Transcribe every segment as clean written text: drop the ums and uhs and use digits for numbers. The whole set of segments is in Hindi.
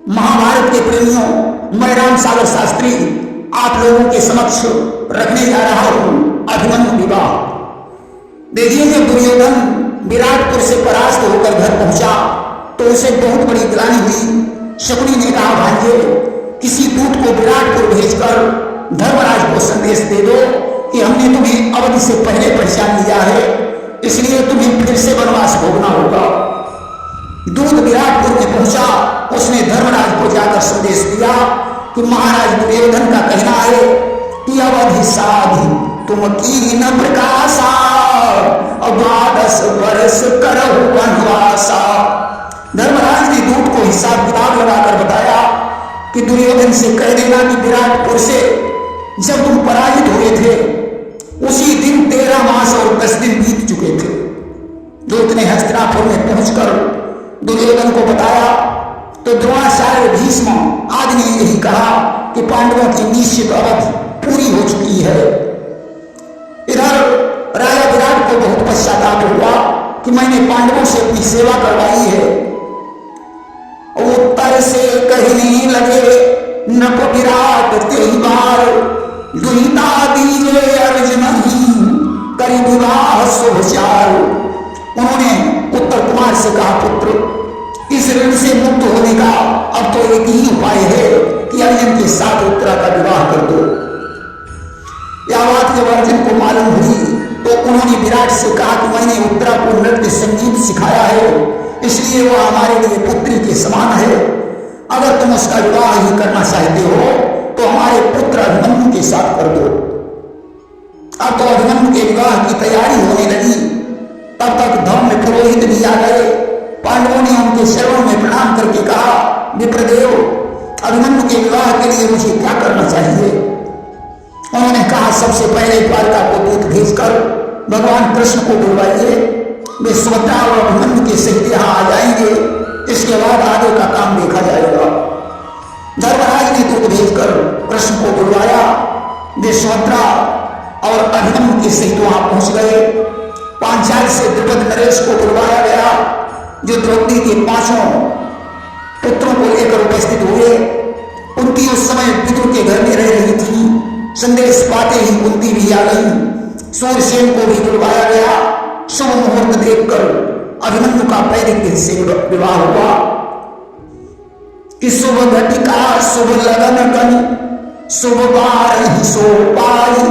महाभारत के प्रेमियों, मैं राम सागर शास्त्री आप लोगों के समक्ष रखने जा रहा हूं अभिमन्यु विवाह। देखिए, जब दुर्योधन विराटपुर से परास्त होकर घर पहुंचा तो उसे बहुत बड़ी ग्लानि हुई। शकुनी ने कहा, भांजे, किसी दूत को विराटपुर भेजकर धर्मराज को संदेश दे दो कि हमने तुम्हें अवधि से पहले पहचान लिया है, इसलिए तुम्हें फिर से वनवास भोगना होगा। दूत विराटपुर में पहुंचा, उसने धर्मराज को जाकर संदेश दिया कि महाराज दुर्योधन का कहना है कि अवधि साधि तुम की न प्रकाशा, 12 वर्ष करहु वनवासा। धर्मराज ने दूत को हिसाब किताब लगाकर बताया कि दुर्योधन से कह देना कि विराटपुर से जब तुम पराजित हुए थे उसी दिन 13 मास और 10 दिन बीत चुके थे। दूत ने हस्तिनापुर में पहुंचकर दुर्योधन को बताया तो द्रोणाचार्य, भीष्म आदि ने यही कहा कि पांडवों की निश्चित अवधि पूरी हो चुकी है। इधर राजा विराट को बहुत पश्चाताप हुआ कि मैंने पांडवों से अपनी सेवा करवाई है। उत्तर से कहने लगे नप विराट तेई बार, दुहिता दीजे अर्जुन करी विवाह शुभचार। उन्होंने उत्तर कुमार से कहा, पुत्र, इस ऋण से मुक्त होने का अब तो एक ही उपाय है कि अर्जुन के साथ उत्तरा का विवाह कर दो। यह बात जब अर्जुन को मालूम हुई तो उन्होंने विराट से कहा कि मैंने उत्तरा को नृत्य संगीत सिखाया है, इसलिए वह हमारे लिए पुत्री के समान है। अगर तुम उसका विवाह ही करना चाहते हो तो हमारे पुत्र अभिमन्यु के साथ कर दो। अब तो अभिमन्यु के विवाह की तैयारी होने लगी। तब तक धर्म पुरोहित भी आ गए। पांडवों ने उनके चरणों में प्रणाम करके कहा, विप्रदेव, अभिमन्यु के विवाह के लिए मुझे क्या करना चाहिए? उन्होंने कहा, सबसे पहले द्वारका को दूत भेजकर भगवान कृष्ण को बुलवाइए, वे सुभद्रा और अभिमन्यु के सहित यहाँ आ जाएंगे, इसके बाद आगे का काम देखा जाएगा। धर्मराज ने दूत भेजकर कृष्ण को बुलवाया। वे सुभद्रा और अभिमन्यु के सहित वहां पहुंच गए। पांचाल से द्रुपद नरेश को बुलवाया गया, जो द्रौपदी के 5 पुत्रों को लेकर उपस्थित हुए। कुंती उस समय पितृ के घर में रह रही थी। संदेश पाते ही कुंती भी आ गई। सूरसेन को भी बुलवाया गया। शुभ मुहूर्त देखकर अभिमन्यु का वैदिक दिन से विवाह हुआ कि शुभ घटिका शुभ लगन कन शुभ बार ही सो पाई,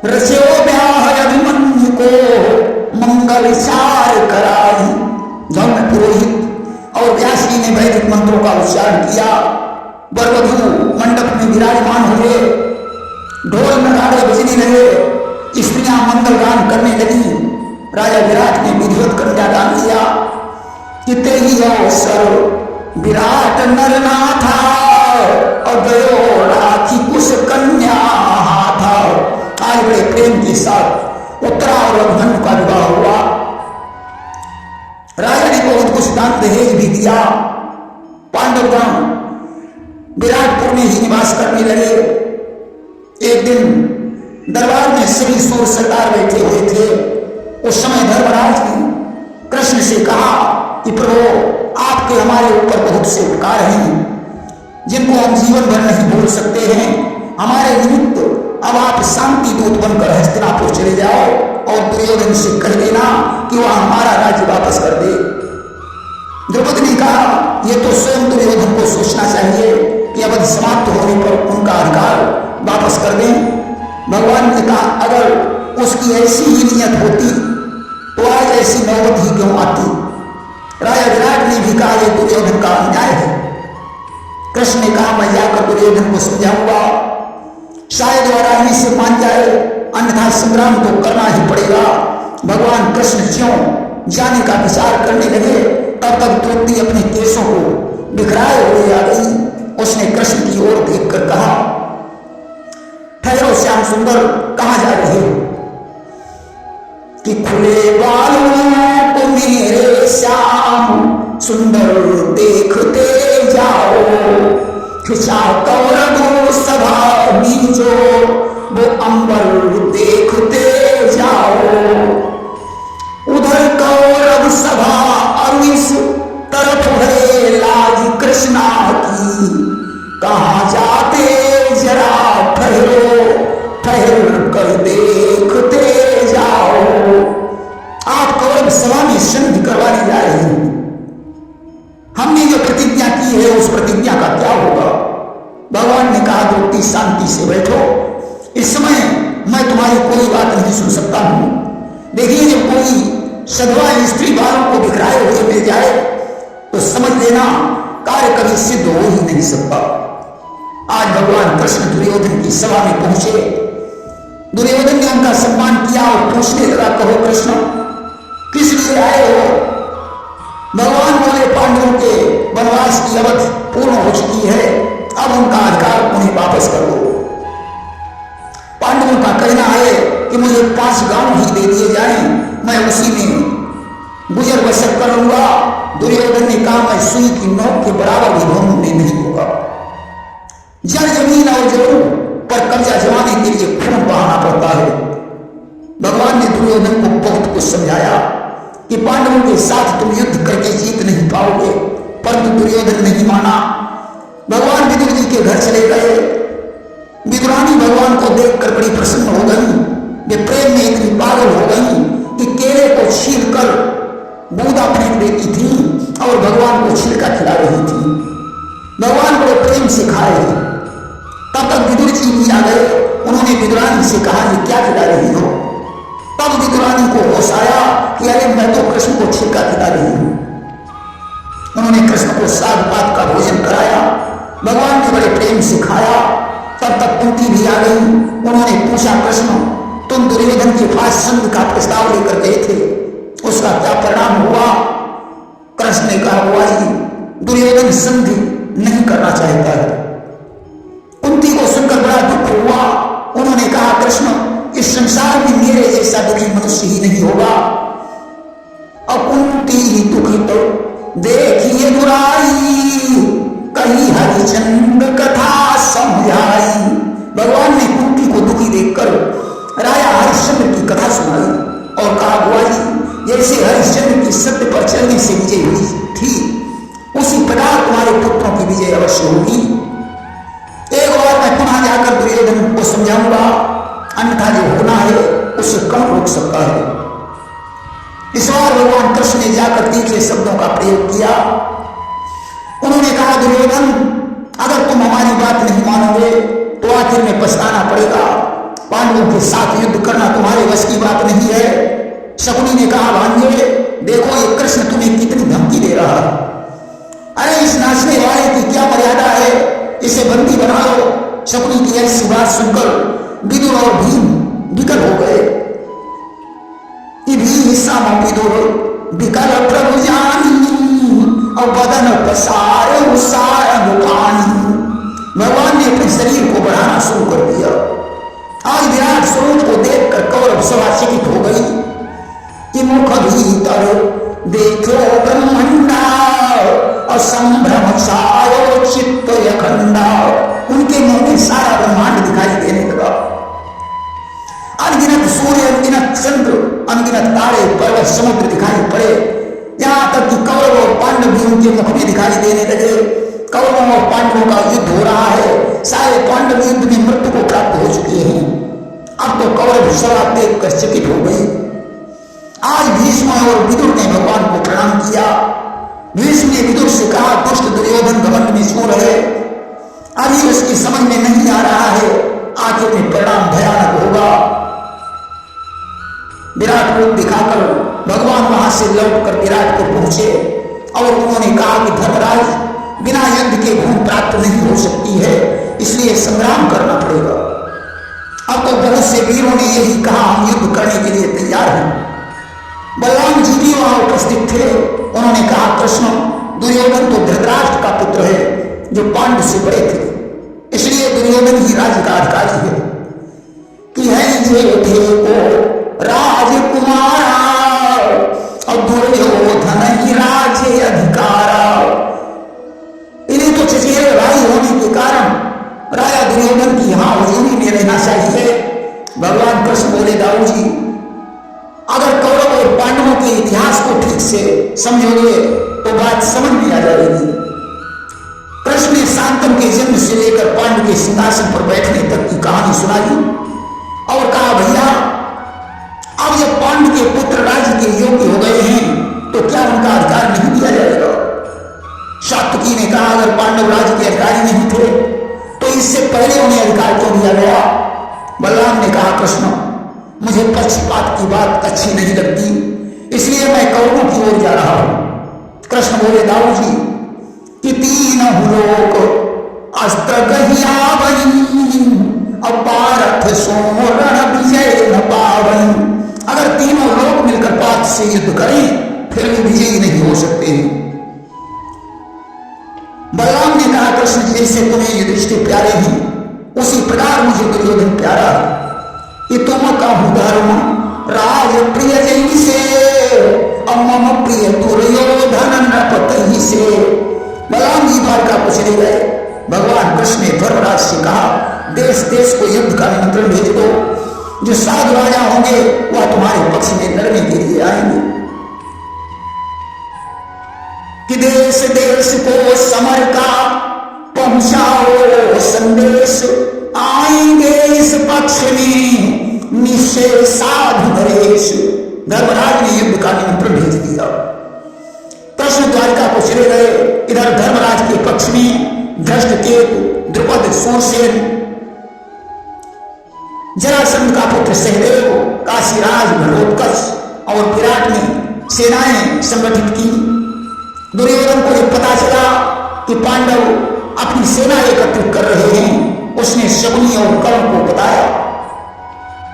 रचो ब्याह अभिमन्यु को मंगल चार कराई। धर्म पुरोहित और व्यास जी ने वैदिक मंत्रों का उच्चारण किया। वरवधू मंडप में विराजमान हुए। ढोल नगाड़े बजने लगे। स्त्रियां मंगल गान करने लगी। राजा विराट ने विधिवत कन्यादान किया। किते ही अवसर विराट नरना था, और गयो राखी कुश कन्या था। आज बड़े प्रेम के साथ उत्तरा और अभिमन्यु का विवाह हुआ। राजा ने बहुत कुछ दान दहेज भी दिया। पांडवगण विराटपुर में ही निवास करने लगे। एक दिन दरबार में सभी सूर सरदार बैठे हुए थे। उस समय धर्मराज ने कृष्ण से कहा कि प्रभु, आपके हमारे ऊपर बहुत से उपकार हैं जिनको हम जीवन भर नहीं भूल सकते हैं। हमारे निमित्त अब आप शांति दूत बनकर हस्तिनापुर चले जाओ और दुर्योधन से कह देना कि वह हमारा राज्य वापस कर दे। द्रौपदी ने कहा, यह तो स्वयं दुर्योधन को सोचना चाहिए कि अवधि समाप्त होने पर उनका अधिकार वापस कर दें। भगवान ने कहा, अगर उसकी ऐसी ही नियत होती तो आज ऐसी नौबत ही क्यों आती। राजा विराट ने भी कहा, यह दुर्योधन का अन्याय है। कृष्ण ने कहा, मैं जाकर दुर्योधन को समझाऊंगा, शायद वह रानी से मान जाए, अन्यथा संग्राम तो करना ही पड़ेगा। भगवान कृष्ण ज्यों जाने का विचार करने लगे, तब तक द्रौपदी अपने केशों को बिखराए हुए आ गई। उसने कृष्ण की ओर देखकर कहा, ठहरो श्याम सुंदर, कहां जा रहे हो? कि खुले बालों को मेरे श्याम सुंदर देखते जाओ, खिंचा कौरवों सभा बीचो वो अंबर देखते जाओ। उधर कौरव सभा और इस तरफ है लाज कृष्णा हमने जो प्रतिज्ञा की है उस प्रतिज्ञा का क्या होगा? भगवान ने कहा द्रौपदी शांति से बैठो, इस समय मैं तुम्हारी कोई बात नहीं सुन सकता हूं। देखिए, जब कोई सधवा स्त्री बालों को बिखराए हुए मिल जाए तो समझ लेना कार्य कभी सिद्ध हो ही नहीं सकता। आज भगवान कृष्ण दुर्योधन की सभा में पहुंचे। दुर्योधन ने उनका सम्मान किया और पूछने लगा, कहो कृष्ण किस लिए आए हो? भगवान बोले, पांडवों के वनवास की अवधि पूर्ण हो चुकी है, अब उनका अधिकार उन्हें वापस कर दो। पांडवों का कहना है कि मुझे 5 गांव ही दे दिए जाएं, मैं उसी में गुजर बसर कर लूंगा। दुर्योधन ने कहा, मैं सुई की नोक के बराबर भी भूमि में नहीं होगा। जड़ जमीन और जरूर पर कब्जा जमाने के लिए खून बहाना पड़ता है। भगवान ने दुर्योधन को बहुत कुछ समझाया कि पांडवों के साथ तुम युद्ध करके जीत नहीं पाओगे, परंतु दुर्योधन नहीं माना। भगवान विदुर जी के घर चले गए। विदुरानी भगवान को देखकर बड़ी प्रसन्न हो गई। वे प्रेम में इतनी पागल हो गई कि केले को छील कर बूंदा फेंक देती थी और भगवान को छिलका खिला रही थी। भगवान बड़े प्रेम से खाए। तब तक विदुर जी भी आ गए। उन्होंने विदुरानी से कहा, ये क्या खिला रही हो? तब विदुरानी को होश आया कि अरे मैं तो कृष्ण को छिलका खिला रही हूं। उन्होंने कृष्ण को साग पात का भोजन कराया। भगवान ने बड़े प्रेम से खाया। तब तक कुंती भी आ गई। उन्होंने पूछा, कृष्ण तुम दुर्योधन के पास संधि का प्रस्ताव लेकर गए थे, उसका क्या परिणाम हुआ? कृष्ण ने कहा, हुआ ही, दुर्योधन संधि नहीं करना चाहता है। कुंती को सुनकर बड़ा दुख हुआ। उन्होंने कहा, कृष्ण इस संसार में मेरे जैसा दुखी मनुष्य ही नहीं होगा। अब कुंती ही दुखित देखिए बुराई, कही हरिचंद्र कथा समझाई। भगवान ने कुंती को दुखी देखकर राजा हरिश्चंद्र की कथा सुनाई और कहा, बुआ जी जैसे हरिश्चंद्र की सत्य पर चलने से विजय हुई थी, उसी प्रकार तुम्हारे पुत्रों की विजय अवश्य होगी। एक बार मैं पुनः जाकर दुर्योधन को समझाऊंगा, अन्यथा जो होना है उसे कौन रोक सकता है? इस बार भगवान कृष्ण ने जाकर तीखे शब्दों का प्रयोग किया। उन्होंने कहा, दुर्योधन अगर तुम हमारी बात नहीं मानोगे तो आखिर में पछताना पड़ेगा। पांडवों के साथ युद्ध करना तुम्हारे वश की बात नहीं है। शकुनी ने कहा, भांजे देखो ये कृष्ण तुम्हें कितनी धमकी दे रहा है। अरे इस नाचने वाले की क्या मर्यादा है, इसे बंदी बना लो। शकुनी की ऐसी बात सुनकर विदुर और भीम विकल हो गए। विकल प्रभु जानी और बदन पसार भगवान ने अपने शरीर को बढ़ाना शुरू कर दिया। आज विराट स्वरूप को देखकर कौरव सभा चकित हो गई कि मुख भीतर देखो ब्रह्मंडा और संभ्रम सारो चित्त यखंडा। उनके मुंह में सारा ब्रह्मांड दिखाई देने लगा। अनगिनत सूर्य, अनगिनत चंद्र, अनगिनत तारे, पर्वत, समुद्र दिखाई पड़े। यहां तक कि कौरव और पांडव भी उनके मुख में दिखाई देने लगे। कौरवों और पांडवों का युद्ध हो रहा है। सारे पांडव युद्ध में मृत्यु को प्राप्त हो चुके हैं। अब तो कौरव सभा देखकर चकित हो गई। आज भीष्म और विदुर ने भगवान को प्रणाम किया। भीष्म ने विदुर से कहा, दुष्ट दुर्योधन घमंड में सो रहे, अभी उसकी समझ में नहीं आ रहा है, आखिर में परिणाम भयानक होगा। विराट रूप दिखाकर भगवान वहां से लौटकर विराटपुर पहुंचे और उन्होंने कहा कि धर्मराज, बिना युद्ध के भूमि प्राप्त नहीं हो सकती है, इसलिए संग्राम करना पड़ेगा। अब तो बहुत से वीरों ने यही कहा, हम युद्ध करने के लिए तैयार हैं। बलराम जी भी वहां उपस्थित थे। उन्होंने कहा, कृष्ण दुर्योधन तो धृतराष्ट्र का पुत्र है जो पांडव से बड़े थे, इसलिए दुर्योधन ही राज्य का अधिकारी है। कि है जेठे को राजकुमारा और दुर्योधन ही राज्य अधिकारा। इन्हें तो चचेरे भाई होने के कारण राजा दुर्योधन की यहां हजूरी में रहना चाहिए। भगवान कृष्ण बोले, दाऊ जी अगर कौरव और पांडवों के इतिहास को ठीक से समझोगे तो बात समझ में आ जाएगी। कृष्ण ने शांतनु के जन्म से लेकर पांडव के सिंहासन पर बैठने तक की कहानी सुनाई और कहा, भैया अब जब पांडव के पुत्र राज्य के योग्य हो गए हैं तो क्या उनका अधिकार नहीं दिया जाएगा? सात्विकी ने कहा अगर पांडव राज के अधिकारी नहीं थे तो इससे पहले उन्हें अधिकार क्यों दिया गया? बलराम ने कहा कृष्ण मुझे पक्षपात की बात अच्छी नहीं लगती, इसलिए मैं कौरवों की ओर जा रहा हूं। कृष्ण बोले दाऊ जी कि तीन लोक अस्त्र गहिया बनी अपारथ सोरण विजय न पावनी। अगर तीनों लोग मिलकर पार्थ से युद्ध करें फिर भी विजयी नहीं हो सकते। बलराम ने कहा कृष्ण जैसे तुम्हें युधिष्ठिर प्यारे हैं उसी प्रकार मुझे दुर्योधन प्यारा है। ये तुम कहूं धर्म राज प्रिय जैसे मम प्रिय दुर्योधन नृपति से। बलराम जी द्वारका को चले गए। भगवान कृष्ण ने धर्मराज से कहा देश देश को युद्ध का निमंत्रण भेज दो, जो साधु राजा होंगे वह तुम्हारे पक्ष में लड़ने के लिए आएंगे। कि देश देश को समर का पहुंचाओ संदेश, आएंगे इस पक्ष में निश्चय साधु नरेश। धर्मराज ने युद्ध का निमंत्रण भेज दिया। कृष्ण द्वारिका को चले गए। इधर धर्मराज के पक्ष में धृष्टकेतु, द्रुपद, सूरसेन, जरासंध का पुत्र सहदेव, काशीराज, घटोत्कच और विराट ने सेनाएं संगठित की। दुर्योधन को जब पता चला कि पांडव अपनी सेना एकत्रित कर रहे हैं, उसने शकुनी और कर्ण को बताया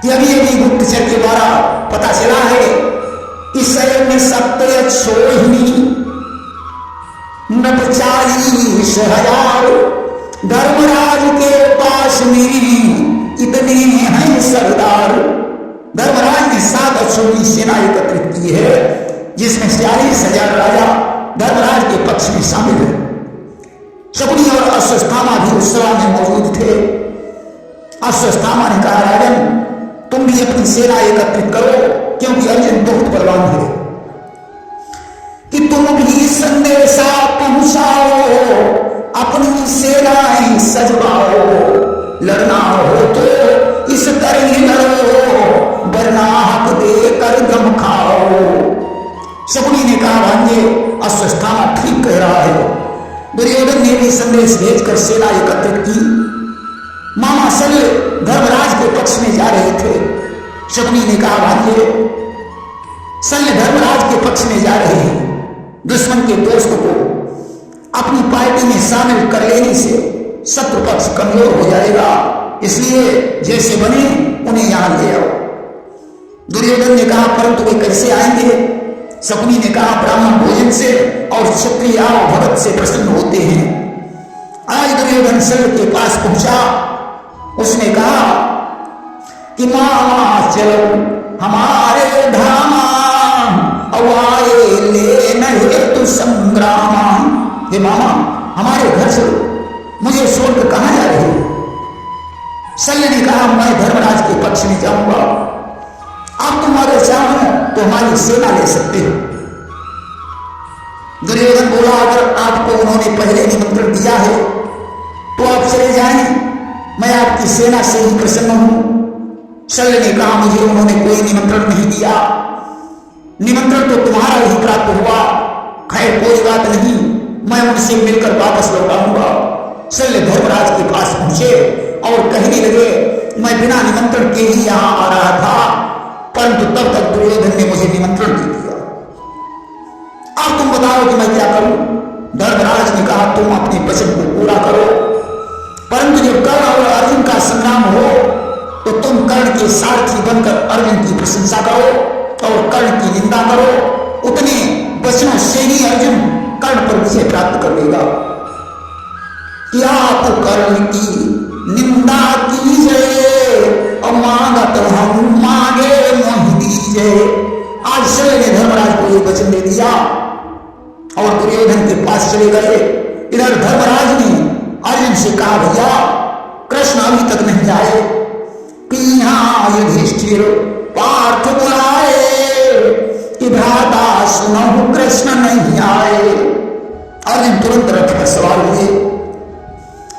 कि अभी गुप्तचर के द्वारा पता चला है कि सैन्य सत्य सोहिनी नट 40,000 धर्मराज के पास में इतने हैं सरदार। धर्मराज ने 7 अश्वनी सेना एकत्रित की है जिसमें 40,000 राजा धर्मराज के पक्ष में शामिल है। शकुनी और अश्वत्थामा भी उस सभा में मौजूद थे। अश्वत्थामा ने कहा राजन तुम भी अपनी सेना एकत्रित करो क्योंकि अर्जुन बहुत बलवान है। कि तुम भी संदेशा पहुंचाओ अपनी सेनाएं सजवाओ, लड़ना हो तो इस तरह लड़ो वरना हक देकर गम खाओ। शकुनी ने कहा भांजे अश्वत्थामा ठीक कह रहा है। दुर्योधन ने भी संदेश भेजकर सेना एकत्रित की। मामा शल्य धर्मराज के पक्ष में जा रहे थे। शकुनी ने कहा भांजे शल्य धर्मराज के पक्ष में जा रहे हैं। दुश्मन के दोस्त को अपनी पार्टी में शामिल कर लेने से शत्रु पक्ष कमजोर हो जाएगा, इसलिए जैसे बने उन्हें यहां ले आओ। दुर्योधन ने कहा परंतु वे कैसे आएंगे? शकुनी ने कहा ब्राह्मण भोजन से और क्षत्रिय भगत से प्रसन्न होते हैं। आज दुर्योधन शल्य के पास पहुंचा। उसने कहा कि मामा चलो हमारे धामा अवाए ले नहीं तु संग्रामा। हे मामा हमारे घर चलो, मुझे छोड़कर कहां जा रहे हो? शल्य ने कहा मैं धर्मराज के पक्ष में जाऊंगा, आप तुम अगर चाहो तो हमारी सेना ले सकते हो। दुर्योधन बोला अगर आपको उन्होंने पहले निमंत्रण दिया है तो आप चले जाएं, मैं आपकी सेना से ही प्रसन्न हूं। शल्य ने कहा मुझे उन्होंने कोई निमंत्रण नहीं दिया, निमंत्रण तो तुम्हारा ही प्राप्त हुआ। खैर कोई बात नहीं, मैं उनसे मिलकर वापस लौट आऊंगा। शल्य धर्मराज के पास पहुंचे और कहने लगे मैं बिना निमंत्रण के ही यहां आ रहा था, परंतु तब तक दुर्योधन ने मुझे निमंत्रण दे दिया। अब तुम बताओ कि मैं क्या करूं? धर्मराज ने कहा तुम अपने वचन को पूरा करो, परंतु जब कर्ण और अर्जुन का संग्राम हो तो तुम कर्ण के सारथी बनकर अर्जुन की प्रशंसा करो और कर्ण की निंदा करो। उतने वचनों से ही अर्जुन कर्ण पर विजय प्राप्त कर लेगा। क्या तो कर्ण की निंदा कीजिए और मांगत हम मांगे मोहि दीजिए। आज शल्य ने धर्मराज को ये वचन दे दिया और दुर्योधन के पास चले गए। इधर धर्मराज ने अर्जुन से कहा भैया कृष्ण अभी तक नहीं आए कि यहाँ युधिष्ठिर पार्थ बुलाए कि भ्राता सुनो कृष्ण नहीं आए। अर्जुन तुरंत रथ पर सवार हुए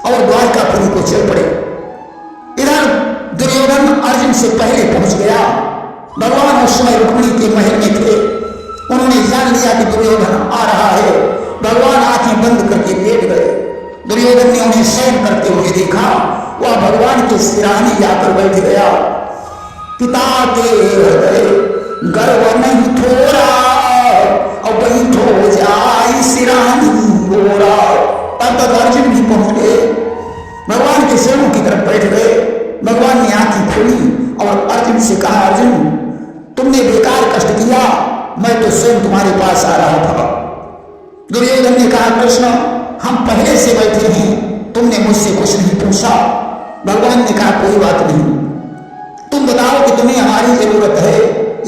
और द्वारकापुरी को चल पड़े। इधर दुर्योधन अर्जुन से पहले पहुंच गया। भगवान उस समय रुक्मिणी के महल में थे। उन्होंने जान लिया कि दुर्योधन आ रहा है। भगवान आंखें बंद करके लेट गए। दुर्योधन ने उन्हें शयन करते हुए देखा, वह भगवान के सिराने जाकर बैठ गया। पिता के हृदय गर्व नहीं थोड़ा, और बैठो जाई सिरानी बोरा। तब तक अर्जुन भी पहुंच गए, भगवान के चरणों की तरफ बैठ गए। भगवान ने आंखें खोली और अर्जुन से कहा, अर्जुन तुमने बेकार कष्ट किया, मैं तो स्वयं तुम्हारे पास आ रहा था। दुर्योधन ने कहा, कृष्ण हम पहले से बैठे हैं, तुमने मुझसे कुछ नहीं पूछा। भगवान ने कहा, कोई बात नहीं, तुम बताओ कि तुम्हें हमारी जरूरत है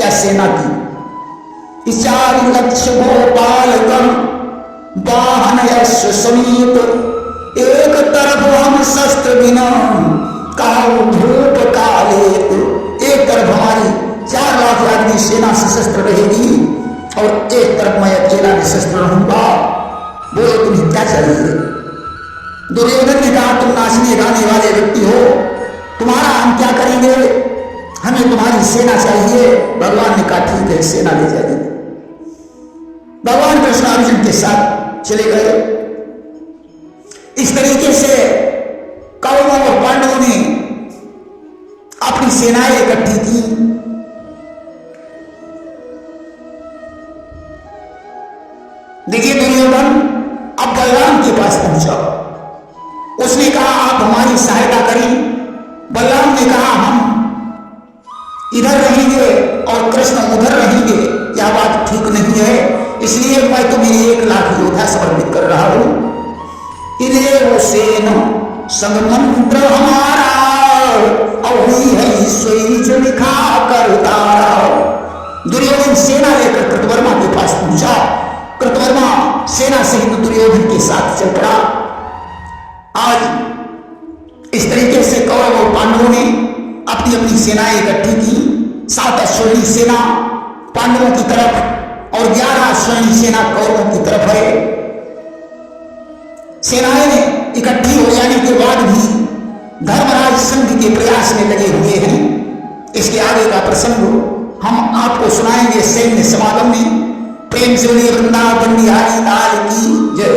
या सेना की। चार लक्ष्य गोपालकम वाहन यश समीप, एक तरफ हम शस्त्र बिना काऊ धूप काले। एक तरफ हमारी 4 लाख आदमी सेना सशस्त्र रहेगी और एक तरफ मैं अकेला निशस्त्र रहूंगा। बोलो तुम्हें क्या चाहिए? दुर्योधन ने कहा, तुम नाचने गाने वाले व्यक्ति हो, तुम्हारा हम क्या करेंगे, हमें तुम्हारी सेना चाहिए। भगवान ने कहा, ठीक है, सेना ले जाइए। भगवान कृष्ण अर्जुन के साथ चले गए। इस तरीके से कौरवों और पांडवों ने अपनी सेनाएं इकट्ठी की। देखिए, दुर्योधन अब बलराम के पास पहुंचा। उसने कहा, आप हमारी सहायता करें। बलराम ने कहा, हम इधर रहेंगे और कृष्ण उधर रहेंगे, क्या बात ठीक नहीं है, इसलिए मैं तुम्हें 1 लाख योद्धा समर्पित कर रहा हूं। इधर सेना संग मंत्र हमारा, और हुई है स्वेज लिखा कर तारा। दुर्योधन सेना लेकर कृतवर्मा के पास पहुंचा। कृतवर्मा सेना सहित दुर्योधन के साथ चल पड़ा। आज इस तरीके से कौरव और पांडवों ने अपनी अपनी सेनाएं इकट्ठी की। 7 अश्वनी सेना पांडवों की तरफ और 11 अश्वनी सेना कौरवों की तरफ है। सेनाएं इकट्ठी हो जाने के बाद भी धर्मराज संघ के प्रयास में लगे हुए हैं। इसके आगे का प्रसंग हम आपको सुनाएंगे सैन्य समागम में। प्रेम से वृंदावन बिहारी लाल की जय।